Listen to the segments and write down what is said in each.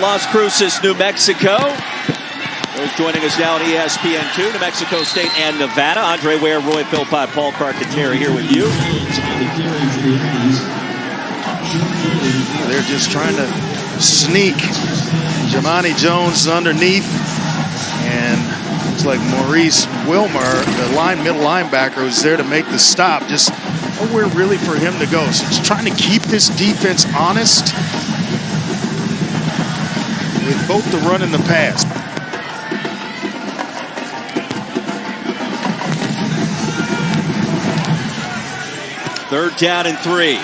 Las Cruces, New Mexico. Those joining us now on ESPN2, New Mexico State and Nevada. Andre Ware, Roy Philpott, Paul Carcaterra here with you. They're just trying to sneak Jamani Jones underneath, and it's like Maurice Wilmer, the middle linebacker, who's there to make the stop. Just nowhere really for him to go. So just trying to keep this defense honest with both the run and the pass. Third down and 3.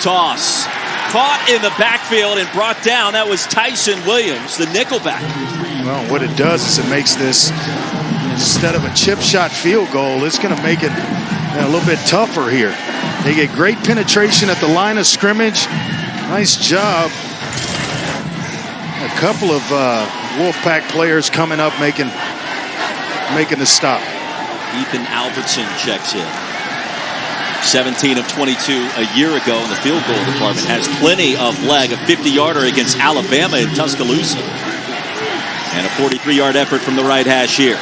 Toss. Caught in the backfield and brought down. That was Tyson Williams, the nickelback. Well, what it does is it makes this, instead of a chip shot field goal, it's going to make it a little bit tougher here. They get great penetration at the line of scrimmage. Nice job. A couple of Wolfpack players coming up making the stop. Ethan Albertson checks in. 17 of 22 a year ago in the field goal department. Has plenty of leg. A 50-yarder against Alabama in Tuscaloosa. And a 43-yard effort from the right hash here.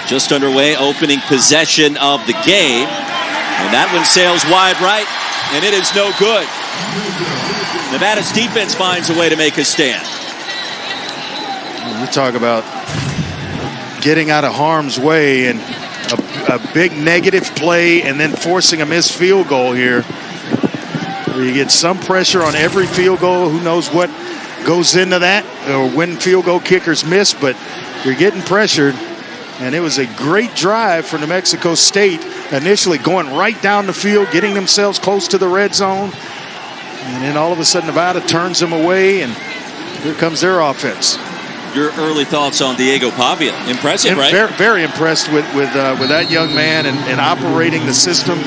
Just underway, opening possession of the game. And that one sails wide right, and it is no good. Nevada's defense finds a way to make a stand. We talk about getting out of harm's way and a big negative play and then forcing a missed field goal here. Where you get some pressure on every field goal. Who knows what goes into that or when field goal kickers miss, but you're getting pressured. And it was a great drive for New Mexico State, initially going right down the field, getting themselves close to the red zone. And then all of a sudden Nevada turns them away, and here comes their offense. Your early thoughts on Diego Pavia? Impressive, right? Very, very impressed with that young man and operating the system.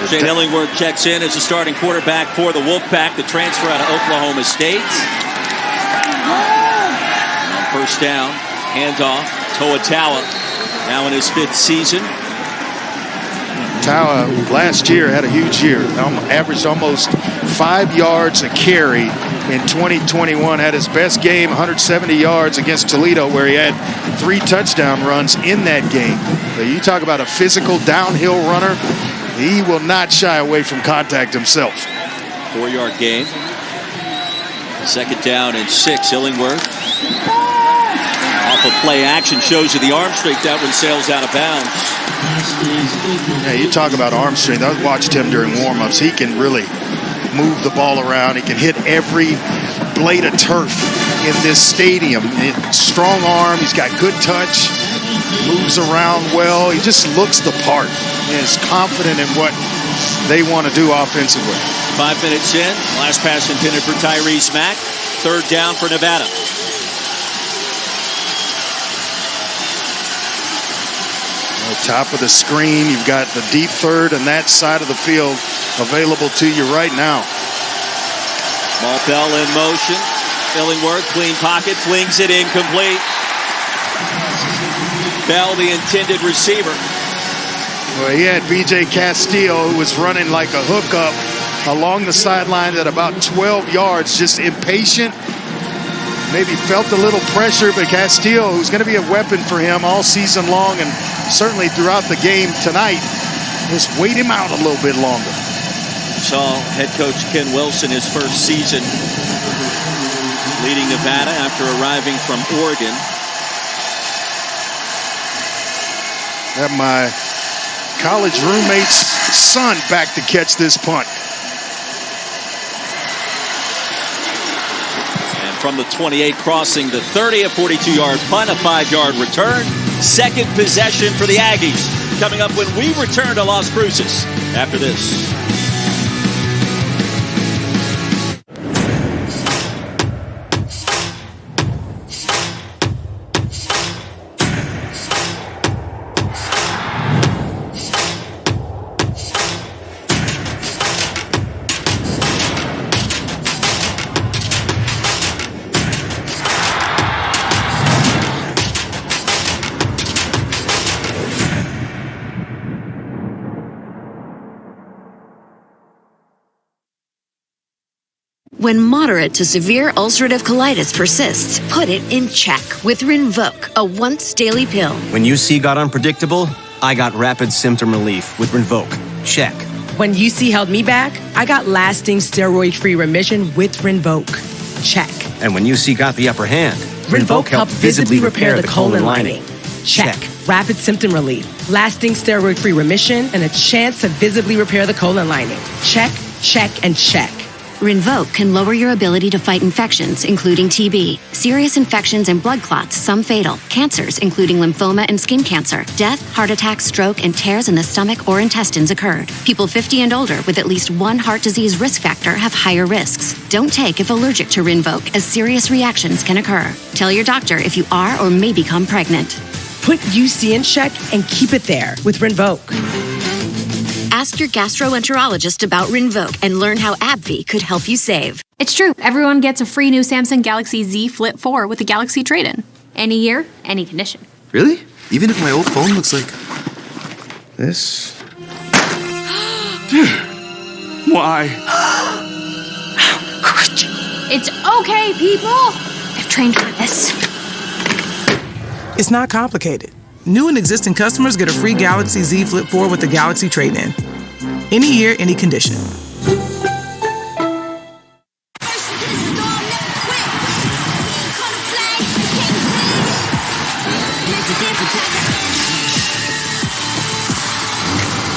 Shane Illingworth checks in as the starting quarterback for the Wolfpack, the transfer out of Oklahoma State. And on first down, handoff, Toa Taua, now in his 5th season. Taua last year had a huge year, averaged almost 5 yards a carry. In 2021, had his best game, 170 yards against Toledo, where he had 3 touchdown runs in that game. So you talk about a physical downhill runner. He will not shy away from contact himself. 4-yard gain. 2nd down and 6. Illingworth off of play action, shows you the arm strength. That one sails out of bounds. Yeah, you talk about arm strength. I watched him during warm-ups. He can really move the ball around. He can hit every blade of turf in this stadium. Strong arm. He's got good touch. Moves around well. He just looks the part and is confident in what they want to do offensively. 5 minutes in. Last pass intended for Tyrese Mack. 3rd down for Nevada. Top of the screen, you've got the deep third and that side of the field available to you right now. Malpel in motion. Illingworth, clean pocket, flings it incomplete. Bell, the intended receiver. Well, he had B.J. Castillo, who was running like a hookup along the sideline at about 12 yards, just impatient. Maybe felt a little pressure, but Castillo, who's going to be a weapon for him all season long and certainly throughout the game tonight, just wait him out a little bit longer. Saw head coach Ken Wilson his first season leading Nevada after arriving from Oregon. Had my college roommate's son back to catch this punt. From the 28, crossing the 30, a 42-yard punt, a 5-yard return. 2nd possession for the Aggies. Coming up when we return to Las Cruces after this. When moderate to severe ulcerative colitis persists, put it in check with Rinvoq, a once-daily pill. When UC got unpredictable, I got rapid symptom relief with Rinvoq. Check. When UC held me back, I got lasting steroid-free remission with Rinvoq. Check. And when UC got the upper hand, Rinvoq helped visibly repair the colon lining. Check. Rapid symptom relief, lasting steroid-free remission, and a chance to visibly repair the colon lining. Check, check, and check. Rinvoq can lower your ability to fight infections, including TB, serious infections and blood clots, some fatal, cancers, including lymphoma and skin cancer, death, heart attack, stroke, and tears in the stomach or intestines occurred. People 50 and older with at least one heart disease risk factor have higher risks. Don't take if allergic to Rinvoq, as serious reactions can occur. Tell your doctor if you are or may become pregnant. Put UC in check and keep it there with Rinvoq. Ask your gastroenterologist about Rinvoq and learn how AbbVie could help you save. It's true. Everyone gets a free new Samsung Galaxy Z Flip 4 with a Galaxy trade-in. Any year, any condition. Really? Even if my old phone looks like this? Why? It's okay, people. I've trained for this. It's not complicated. New and existing customers get a free Galaxy Z Flip 4 with the Galaxy trade-in. Any year, any condition.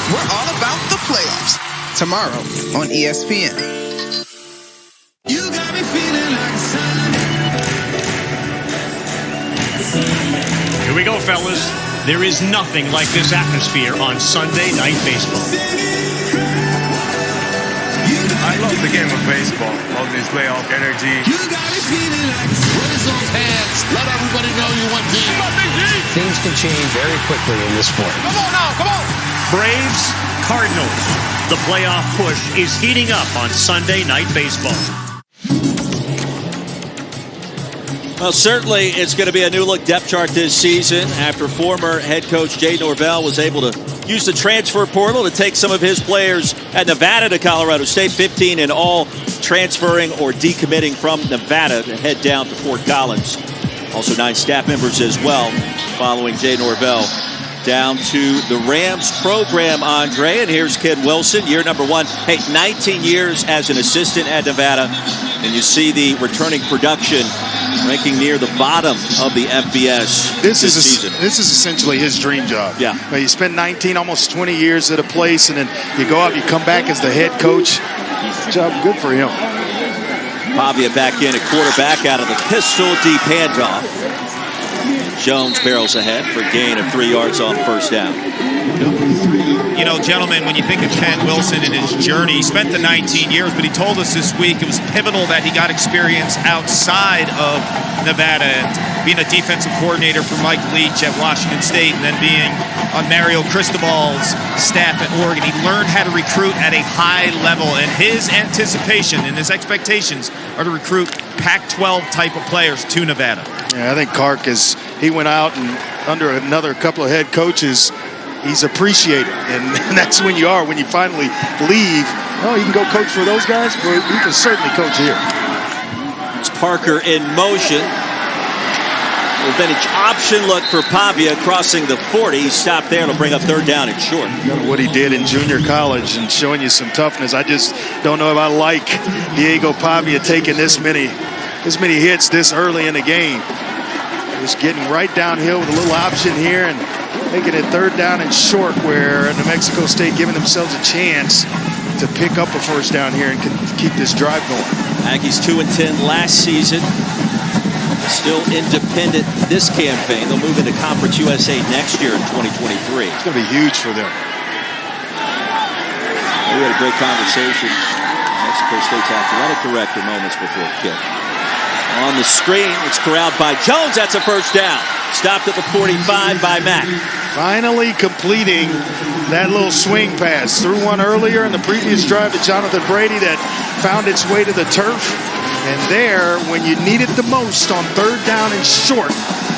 We're all about the playoffs. Tomorrow on ESPN. You got me feeling like Here we go, fellas. There is nothing like this atmosphere on Sunday Night Baseball. I love the game of baseball. Love this playoff energy. You got me feeling like raise those hands. Let everybody know you want deep. Things can change very quickly in this sport. Come on now, come on. Braves, Cardinals. The playoff push is heating up on Sunday Night Baseball. Well, certainly it's going to be a new-look depth chart this season after former head coach Jay Norvell was able to use the transfer portal to take some of his players at Nevada to Colorado State, 15 in all, transferring or decommitting from Nevada to head down to Fort Collins. Also 9 staff members as well following Jay Norvell down to the Rams program, Andre. And here's Ken Wilson, year number 1. Hey, 19 years as an assistant at Nevada. And you see the returning production ranking near the bottom of the FBS this season. This is essentially his dream job. Yeah. You spend 19, almost 20 years at a place, and then you go out, you come back as the head coach. Job good for him. Pavia back in at quarterback out of the pistol, deep handoff. Jones barrels ahead for a gain of 3 yards on first down. You know, gentlemen, when you think of Ken Wilson and his journey, he spent the 19 years, but he told us this week it was pivotal that he got experience outside of Nevada, and being a defensive coordinator for Mike Leach at Washington State, and then being on Mario Cristobal's staff at Oregon. He learned how to recruit at a high level, and his anticipation and his expectations are to recruit Pac-12 type of players to Nevada. Yeah, I think Kark he went out and under another couple of head coaches, he's appreciated, and that's when you are, when you finally leave. Oh, you can go coach for those guys? Well, you can certainly coach here. It's Parker in motion. Vintage option look for Pavia crossing the 40. He stopped there. It'll bring up third down and short. What he did in junior college and showing you some toughness. I just don't know if I like Diego Pavia taking this many hits this early in the game. Just getting right downhill with a little option here and making it third down and short, where New Mexico State giving themselves a chance to pick up a first down here and keep this drive going. Aggies 2-10 last season. Still independent this campaign. They'll move into Conference USA next year in 2023. It's going to be huge for them. We had a great conversation. Mexico State's athletic director moments before kick. On the screen, it's corralled by Jones. That's a first down. Stopped at the 45 by Mack. Finally completing that little swing pass. Threw one earlier in the previous drive to Jonathan Brady that found its way to the turf. And there, when you need it the most on third down and short,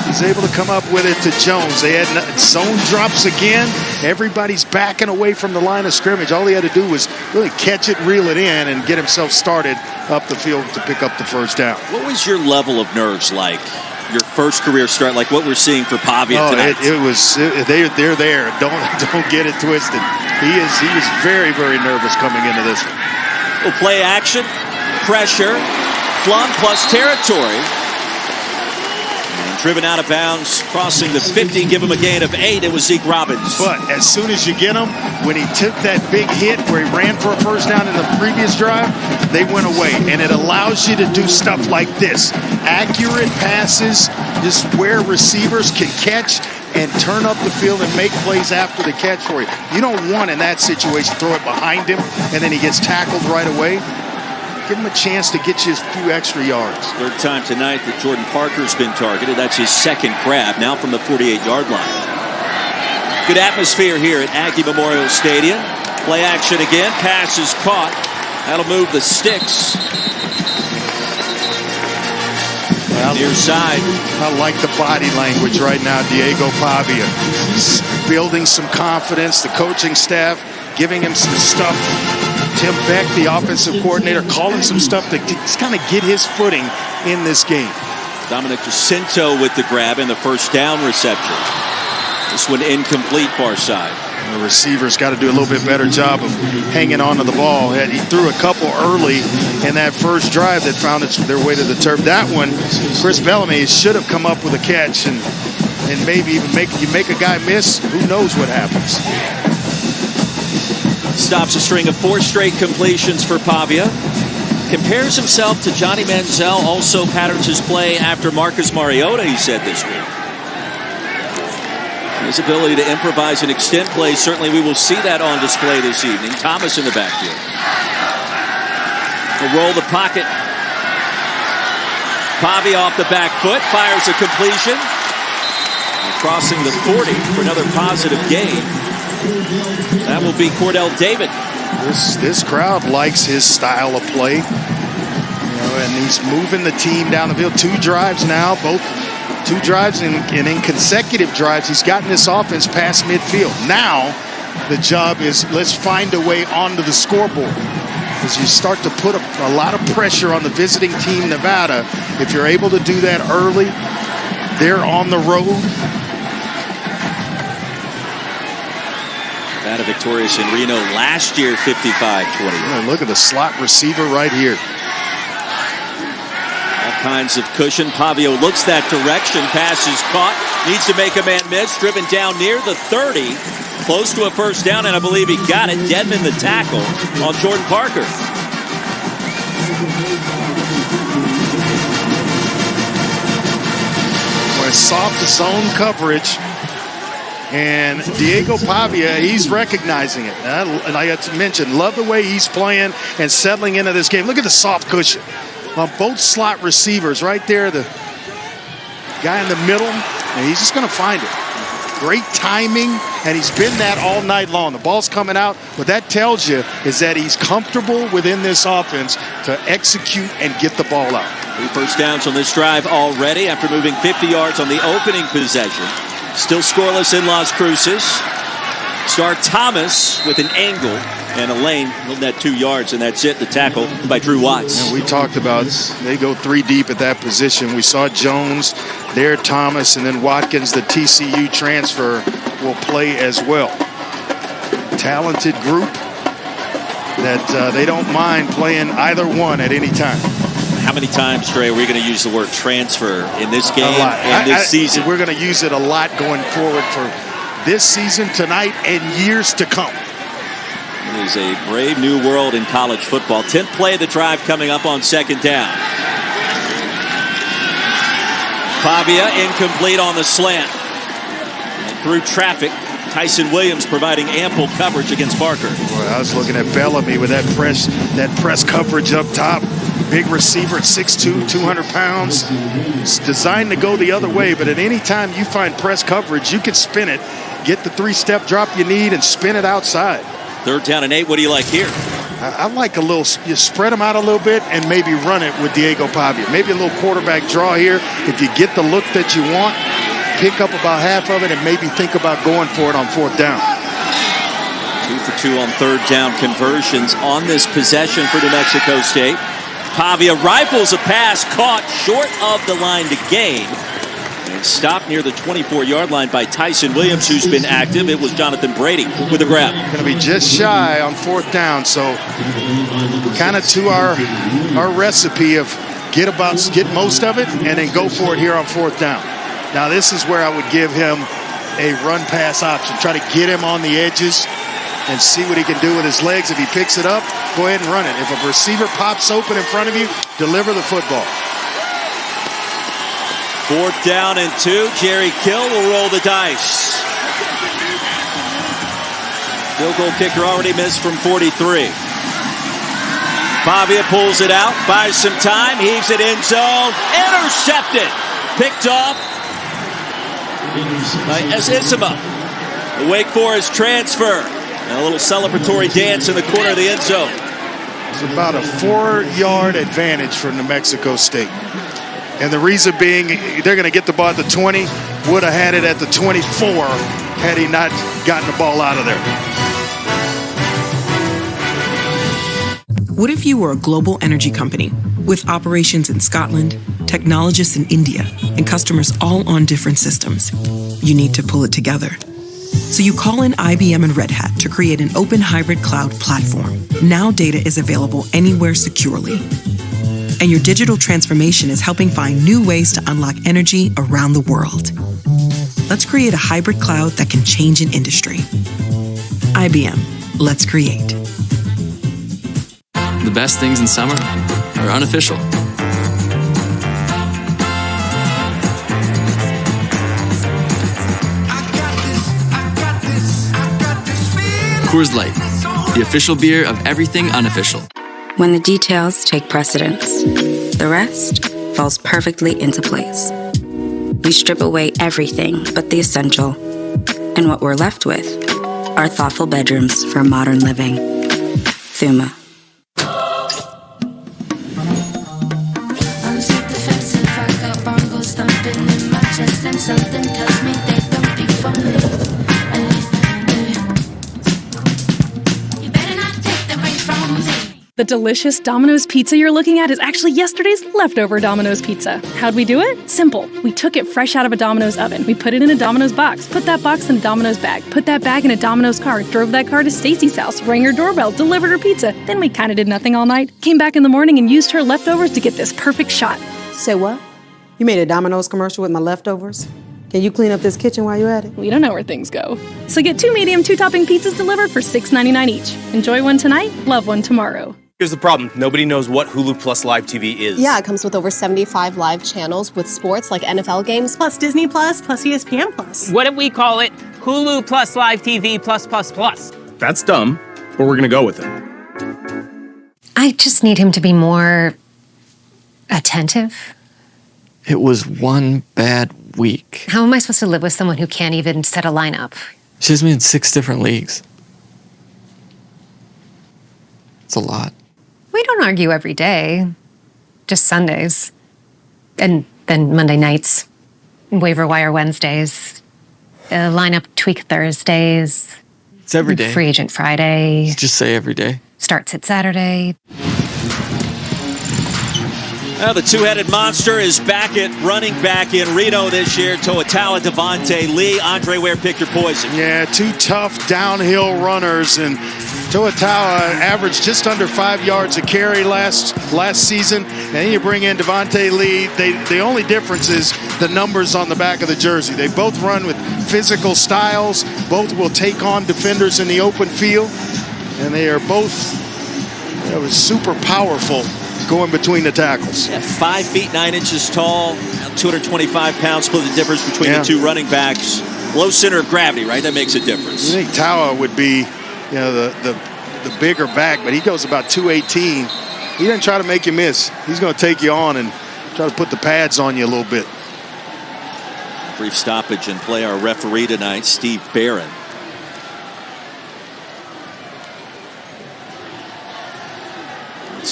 He's able to come up with it to Jones. They had zone drops again. Everybody's backing away from the line of scrimmage. All he had to do was really catch it, reel it in, and get himself started up the field to pick up the first down. What was your level of nerves like? Your first career start, like what we're seeing for Pavia tonight? They're there. Don't get it twisted. He was very, very nervous coming into this one. Well, play action, pressure, flung plus territory. And driven out of bounds, crossing the 50, give him a gain of 8. It was Zeke Robbins. But as soon as you get him, when he took that big hit where he ran for a first down in the previous drive, they went away. And it allows you to do stuff like this. Accurate passes, just where receivers can catch and turn up the field and make plays after the catch for you. You don't want, in that situation, throw it behind him and then he gets tackled right away. Give him a chance to get you a few extra yards. Third time tonight that Jordan Parker's been targeted. That's his second grab, now from the 48-yard line. Good atmosphere here at Aggie Memorial Stadium. Play action again. Pass is caught. That'll move the sticks. Near side. I like the body language right now, Diego Pavia. He's building some confidence. The coaching staff giving him some stuff. Tim Beck, the offensive coordinator, calling some stuff to just kind of get his footing in this game. Dominic Jacinto with the grab and the first down reception. This one incomplete, far side. The receivers got to do a little bit better job of hanging on to the ball. He threw a couple early in that first drive that found their way to the turf. That one, Chris Bellamy should have come up with a catch and maybe even make a guy miss. Who knows what happens? Stops a string of 4 straight completions for Pavia. Compares himself to Johnny Manziel. Also patterns his play after Marcus Mariota, he said this week. His ability to improvise and extend plays, certainly we will see that on display this evening. Thomas in the backfield. He'll roll the pocket. Pavia off the back foot, fires a completion. Crossing the 40 for another positive gain. That will be Cordell David. This crowd likes his style of play. And he's moving the team down the field. 2 drives now, both 2 drives, and in consecutive drives, he's gotten this offense past midfield. Now, the job is let's find a way onto the scoreboard. As you start to put a lot of pressure on the visiting team, Nevada, if you're able to do that early, they're on the road. Nevada victorious in Reno last year, 55-20. Look at the slot receiver right here. All kinds of cushion. Pavia looks that direction. Pass is caught. Needs to make a man miss. Driven down near the 30. Close to a first down, and I believe he got it. Dedman the tackle on Jordan Parker. Boy, soft zone coverage. And Diego Pavia, he's recognizing it. And I got to mention, love the way he's playing and settling into this game. Look at the soft cushion on both slot receivers right there. The guy in the middle, and he's just going to find it. Great timing, and he's been that all night long. The ball's coming out. What that tells you is that he's comfortable within this offense to execute and get the ball out. 3 first downs on this drive already after moving 50 yards on the opening possession. Still scoreless in Las Cruces. Start Thomas with an angle and a lane. He'll net 2 yards, and that's it. The tackle by Drew Watts. And we talked about they go 3 deep at that position. We saw Jones, there Thomas, and then Watkins, the TCU transfer, will play as well. Talented group that they don't mind playing either one at any time. How many times, Trey, are we going to use the word transfer in this game and this season? We're going to use it a lot going forward for this season, tonight, and years to come. It is a brave new world in college football. 10th play of the drive coming up on second down. Pavia incomplete on the slant. And through traffic, Tyson Williams providing ample coverage against Parker. Boy, I was looking at Bellamy with that press coverage up top. Big receiver at 6'2", 200 pounds. It's designed to go the other way, but at any time you find press coverage, you can spin it, get the 3-step drop you need, and spin it outside. 3rd down and 8. What do you like here? I like a little, you spread them out a little bit and maybe run it with Diego Pavia. Maybe a little quarterback draw here. If you get the look that you want, pick up about half of it and maybe think about going for it on 4th down. 2 for 2 on 3rd down conversions on this possession for New Mexico State. Pavia rifles a pass caught short of the line to gain. And stopped near the 24-yard line by Tyson Williams, who's been active. It was Jonathan Brady with a grab. Going to be just shy on 4th down, so kind of to our recipe of get most of it and then go for it here on 4th down. Now this is where I would give him a run-pass option. Try to get him on the edges and see what he can do with his legs. If he picks it up, go ahead and run it. If a receiver pops open in front of you, deliver the football. 4th down and 2. Jerry Kill will roll the dice. Field goal kicker already missed from 43. Pavia pulls it out, buys some time, heaves it in zone, intercepted. Picked off by Esisima. The Wake Forest transfer. And a little celebratory dance in the corner of the end zone. It's about a 4-yard advantage for New Mexico State. And the reason being, they're going to get the ball at the 20. Would have had it at the 24 had he not gotten the ball out of there. What if you were a global energy company with operations in Scotland, technologists in India, and customers all on different systems? You need to pull it together. So you call in IBM and Red Hat to create an open hybrid cloud platform. Now data is available anywhere securely. And your digital transformation is helping find new ways to unlock energy around the world. Let's create a hybrid cloud that can change an industry. IBM, let's create. The best things in summer are unofficial. Coors Light, the official beer of everything unofficial. When the details take precedence, the rest falls perfectly into place. We strip away everything but the essential, and what we're left with are thoughtful bedrooms for modern living. Thuma. I'm so defensive, I got bongos thumping in my chest, and something tells me they don't be for me. You better not take the ring from me. The delicious Domino's pizza you're looking at is actually yesterday's leftover Domino's pizza. How'd we do it? Simple. We took it fresh out of a Domino's oven. We put it in a Domino's box, put that box in a Domino's bag, put that bag in a Domino's car, drove that car to Stacy's house, rang her doorbell, delivered her pizza. Then we kind of did nothing all night, came back in the morning and used her leftovers to get this perfect shot. Say what? You made a Domino's commercial with my leftovers? Can you clean up this kitchen while you're at it? We don't know where things go. So get 2 medium 2-topping pizzas delivered for $6.99 each. Enjoy one tonight, love one tomorrow. Here's the problem. Nobody knows what Hulu Plus Live TV is. Yeah, it comes with over 75 live channels with sports like NFL games, plus Disney Plus, plus ESPN Plus. What if we call it Hulu Plus Live TV Plus Plus Plus? That's dumb, but we're going to go with it. I just need him to be more attentive. It was one bad week. How am I supposed to live with someone who can't even set a lineup? She has me in 6 different leagues. It's a lot. We don't argue every day, just Sundays. And then Monday nights, waiver wire Wednesdays, lineup tweak Thursdays. It's every day. Free agent Friday. Just say every day. Starts at Saturday. Well, the two-headed monster is back at running back in Reno this year. Toatawa, Devontae Lee. Andre, where pick your poison? Yeah, 2 tough downhill runners, and Toatawa averaged just under 5 yards a carry last season. And then you bring in Devontae Lee. The only difference is the numbers on the back of the jersey. They both run with physical styles. Both will take on defenders in the open field. And they are both super powerful going between the tackles. Yeah, 5 feet 9 inches tall, 225 pounds, split the difference between the two running backs. Low center of gravity, right? That makes a difference. I think Tawa would be, the bigger back, but he goes about 218. He doesn't try to make you miss. He's going to take you on and try to put the pads on you a little bit. Brief stoppage and play. Our referee tonight, Steve Barron.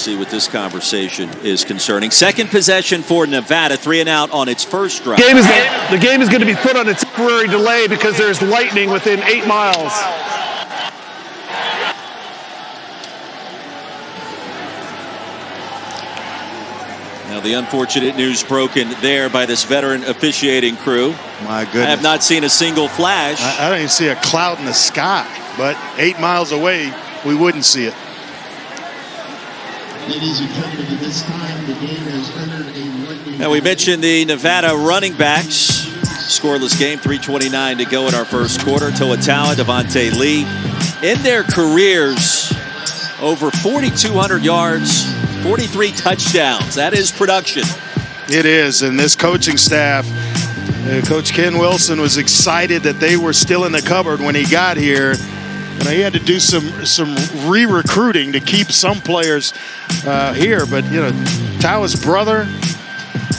see what this conversation is concerning. Second possession for Nevada, 3 and out on its first drive. The game is going to be put on its temporary delay because there's lightning within 8 miles. Now the unfortunate news broken there by this veteran officiating crew. My goodness. I have not seen a single flash. I don't even see a cloud in the sky, but 8 miles away, we wouldn't see it. Ladies and gentlemen, at this time, the game has entered a lightning. Now we mentioned the Nevada running backs. Scoreless game, 3:29 to go in our first quarter. Toatawa, Devontae Lee, in their careers, over 4,200 yards, 43 touchdowns. That is production. It is, and this coaching staff, Coach Ken Wilson was excited that they were still in the cupboard when he got here. And he had to do some re-recruiting to keep some players here. But, you know, Tawa's brother,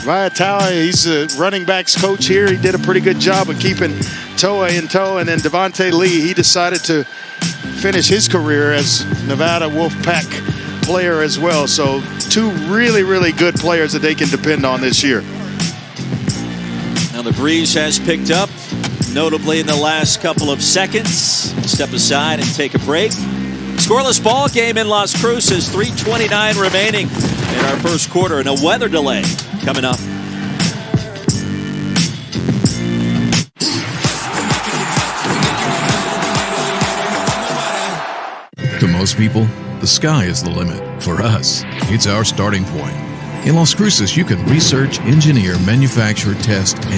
Via Tawa, he's the running backs coach here. He did a pretty good job of keeping Toa in tow. And then Devontae Lee, he decided to finish his career as Nevada Wolfpack player as well. So 2 really, really good players that they can depend on this year. Now the breeze has picked up, notably in the last couple of seconds. Step aside and take a break. Scoreless ball game in Las Cruces, 3:29 remaining in our first quarter, and a weather delay coming up. To most people, the sky is the limit. For us, it's our starting point. In Las Cruces, you can research, engineer, manufacture, test, and